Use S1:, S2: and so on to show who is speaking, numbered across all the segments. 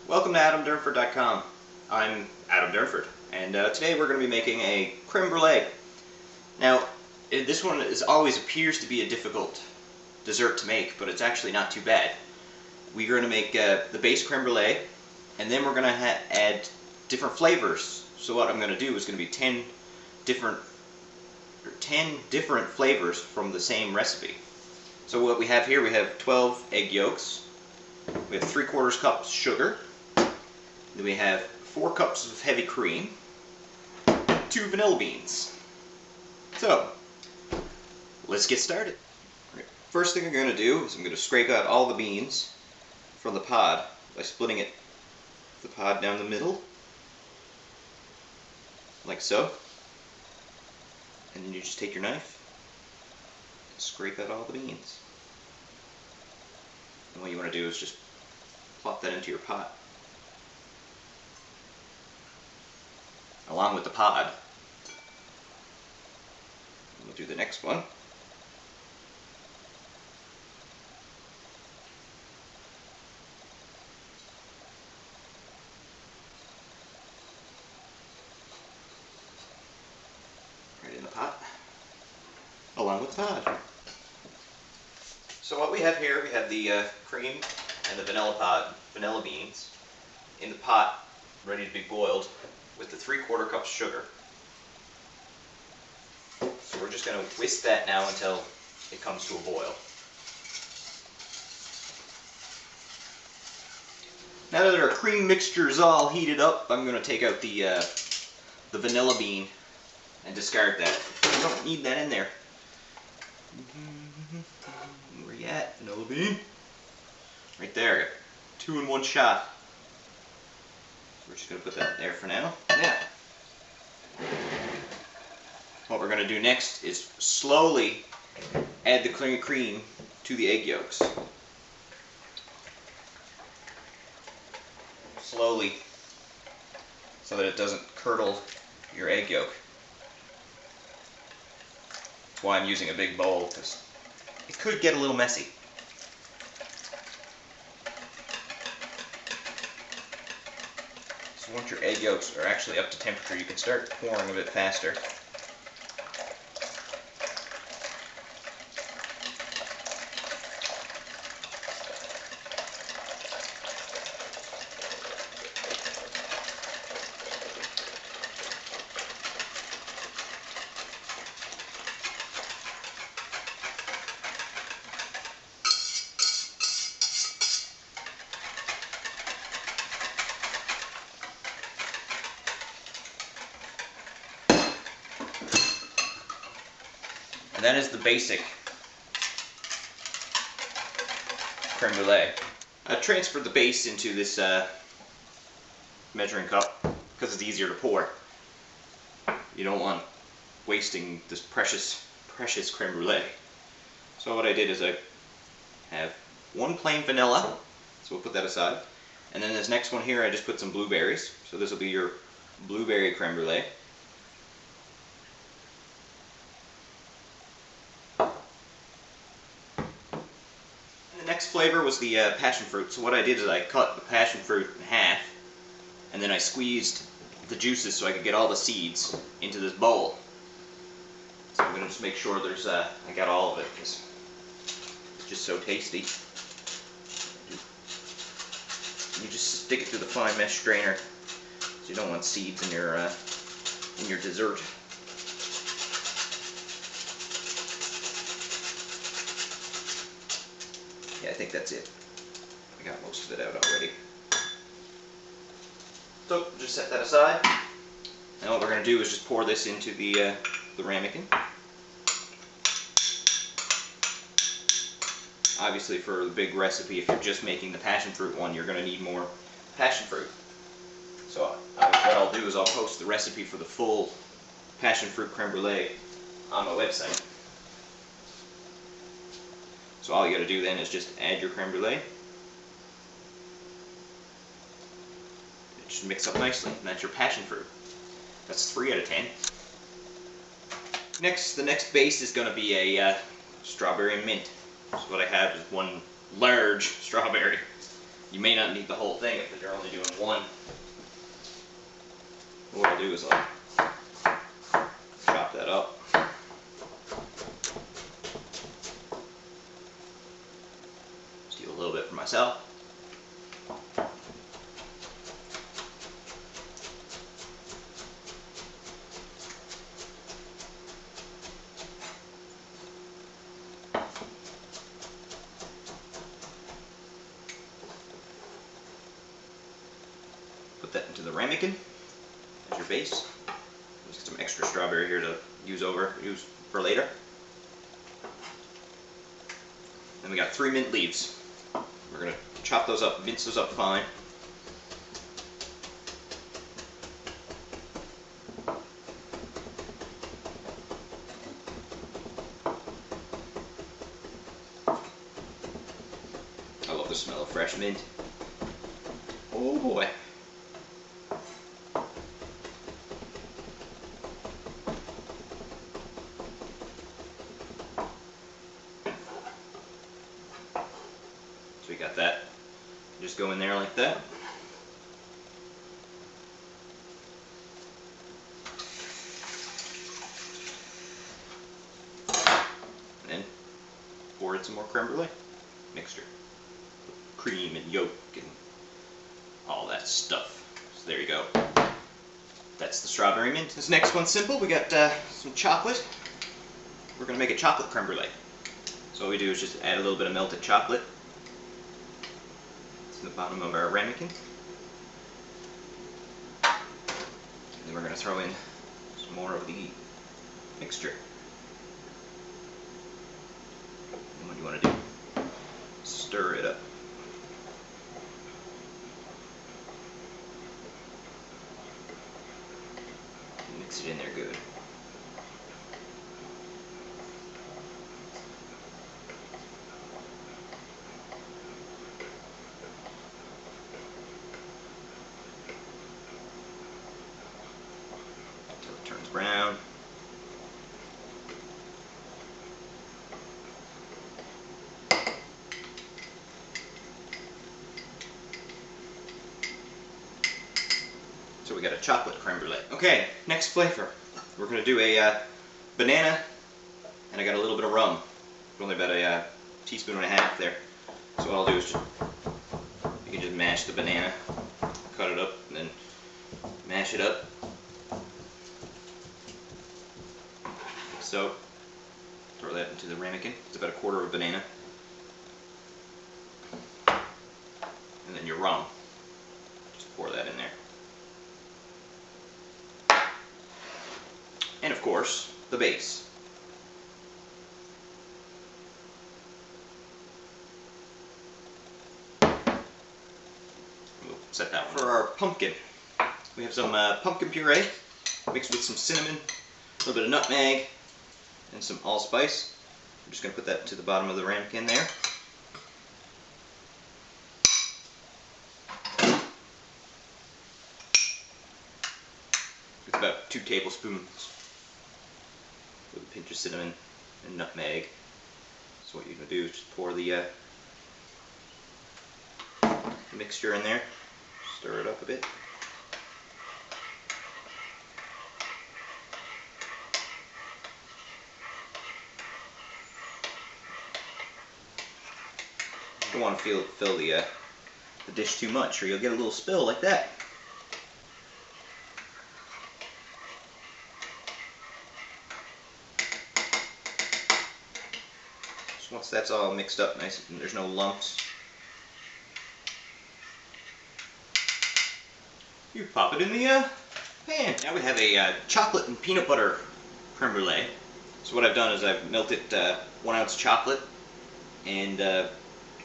S1: Welcome to AdamDurnford.com. I'm Adam Durnford, and today we're going to be making a creme brulee. Now, this one always appears to be a difficult dessert to make, but it's actually not too bad. We're going to make the base creme brulee, and then we're going to add different flavors. So what I'm going to do is going to be 10 different flavors from the same recipe. So what we have here, we have 12 egg yolks, we have 3/4 cups sugar, then we have 4 cups of heavy cream, 2 vanilla beans. So, let's get started. First thing I'm going to do is I'm going to scrape out all the beans from the pod by splitting the pod down the middle, like so. And then you just take your knife and scrape out all the beans. And what you want to do is just plop that into your pot, along with the pod. We'll do the next one. Right in the pot, along with the pod. So what we have here, we have the cream and the vanilla beans in the pot, ready to be boiled with the 3/4 cups sugar. So we're just going to whisk that now until it comes to a boil. Now that our cream mixture is all heated up, I'm going to take out the vanilla bean and discard that. You don't need that in there. Where you at, vanilla bean? Right there. 2 in 1 shot. We're just going to put that there for now. Yeah. What we're going to do next is slowly add the cream to the egg yolks. Slowly, so that it doesn't curdle your egg yolk. That's why I'm using a big bowl, because it could get a little messy. So once your egg yolks are actually up to temperature, you can start pouring a bit faster. And that is the basic creme brulee. I transferred the base into this measuring cup because it's easier to pour. You don't want wasting this precious creme brulee. So what I did is I have 1 plain vanilla, so we'll put that aside. And then this next one here, I just put some blueberries. So this will be your blueberry creme brulee. The next flavor was the passion fruit. So what I did is I cut the passion fruit in half, and then I squeezed the juices so I could get all the seeds into this bowl. So I'm going to just make sure there's I got all of it, because it's just so tasty. You just stick it through the fine mesh strainer, so you don't want seeds in your dessert. Yeah, I think that's it. I got most of it out already. So, just set that aside. Now what we're going to do is just pour this into the ramekin. Obviously for the big recipe, if you're just making the passion fruit one, you're going to need more passion fruit. So what I'll do is I'll post the recipe for the full passion fruit creme brulee on my website. So all you got to do then is just add your creme brulee. It should mix up nicely, and that's your passion fruit. That's 3 out of 10. The next base is going to be a strawberry mint. So what I have is 1 large strawberry. You may not need the whole thing if you're only doing one. What I'll do is I'll chop that up. Just do a little bit for myself. Put that into the ramekin as your base. Just get some extra strawberry here to use for later. Then we got 3 mint leaves. We're gonna chop those up, mince those up fine. I love the smell of fresh mint. Oh boy. So we got that. Just go in there like that. And then pour in some more creme brulee mixture. Cream and yolk and all that stuff. So there you go. That's the strawberry mint. This next one's simple. We got some chocolate. We're going to make a chocolate creme brulee. So what we do is just add a little bit of melted chocolate to the bottom of our ramekin. And then we're going to throw in some more of the mixture. And what you want to do, stir it up. Mix it in there good. Until it turns brown. So we got a chocolate creme brulee. Okay, next flavor. We're going to do a banana, and I got a little bit of rum. Only about a teaspoon and a half there. So what I'll do is you can just mash the banana, cut it up, and then mash it up. So, throw that into the ramekin. It's about a quarter of a banana. And then your rum. Just pour that in there. And of course, the base. We'll set that one. For our pumpkin, we have some pumpkin puree mixed with some cinnamon, a little bit of nutmeg, and some allspice. I'm just going to put that to the bottom of the ramekin there. It's about 2 tablespoons. With a pinch of cinnamon and nutmeg. So what you're going to do is just pour the mixture in there, stir it up a bit. You don't want to fill the dish too much, or you'll get a little spill like that. Once that's all mixed up nice and there's no lumps, you pop it in the pan. Now we have a chocolate and peanut butter creme brulee. So what I've done is I've melted 1 ounce chocolate and about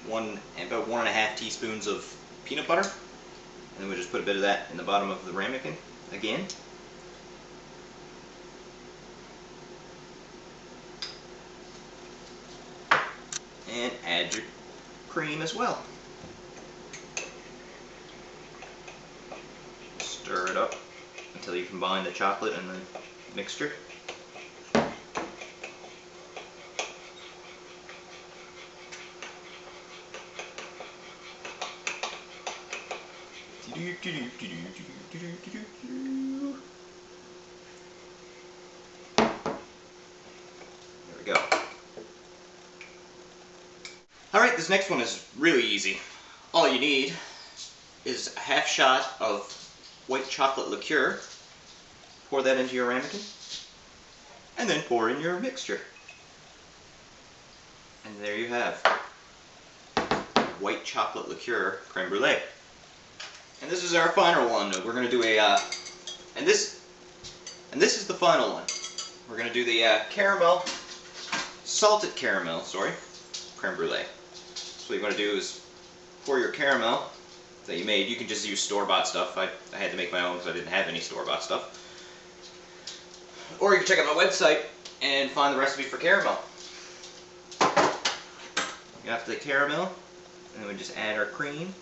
S1: 1.5 teaspoons of peanut butter. And then we just put a bit of that in the bottom of the ramekin again. And add your cream as well. Stir it up until you combine the chocolate and the mixture. we go. Alright, this next one is really easy. All you need is a half shot of white chocolate liqueur. Pour that into your ramekin, and then pour in your mixture. And there you have white chocolate liqueur creme brulee. And this is our final one. We're going to do a, and this is the final one. We're going to do the salted caramel, creme brulee. So what you want to do is pour your caramel that you made. You can just use store-bought stuff. I had to make my own because I didn't have any store-bought stuff. Or you can check out my website and find the recipe for caramel. You got the caramel, and then we just add our cream.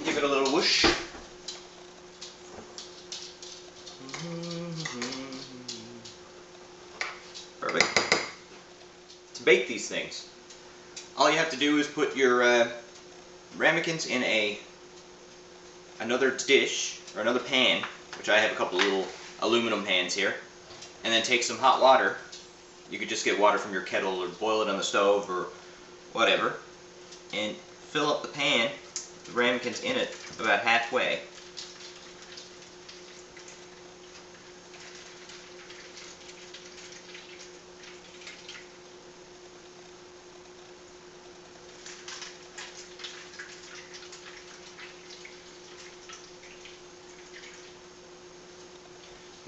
S1: Give it a little whoosh. Perfect. To bake these things, all you have to do is put your ramekins in another dish or another pan, which I have a couple little aluminum pans here, and then take some hot water. You could just get water from your kettle or boil it on the stove or whatever, and fill up the pan with the ramekins in it about halfway.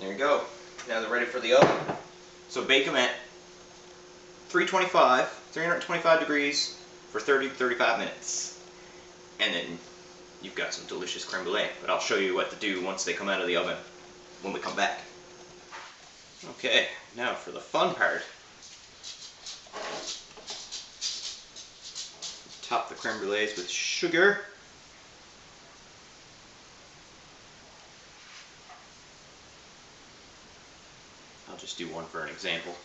S1: There you go. Now they're ready for the oven. So bake them at 325 degrees for 30 to 35 minutes. And then you've got some delicious creme brulee. But I'll show you what to do once they come out of the oven when we come back. Okay, now for the fun part. Top the creme brulees with sugar. I'll just do one for an example.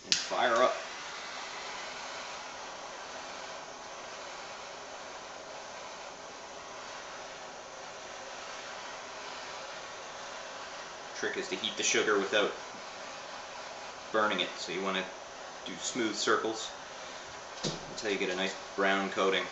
S1: And fire up. Trick is to heat the sugar without burning it, so you want to do smooth circles until you get a nice brown coating.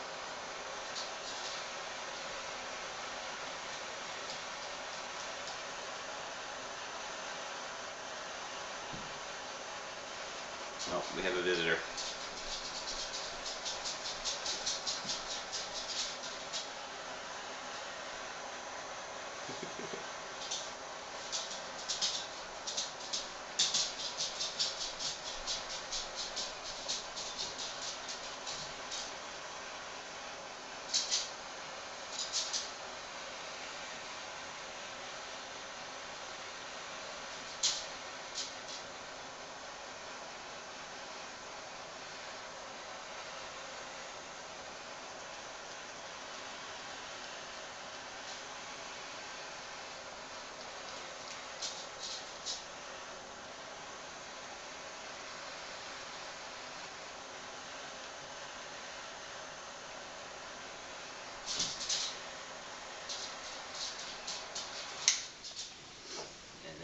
S1: Oh, we have a visitor.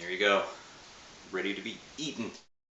S1: There you go, ready to be eaten.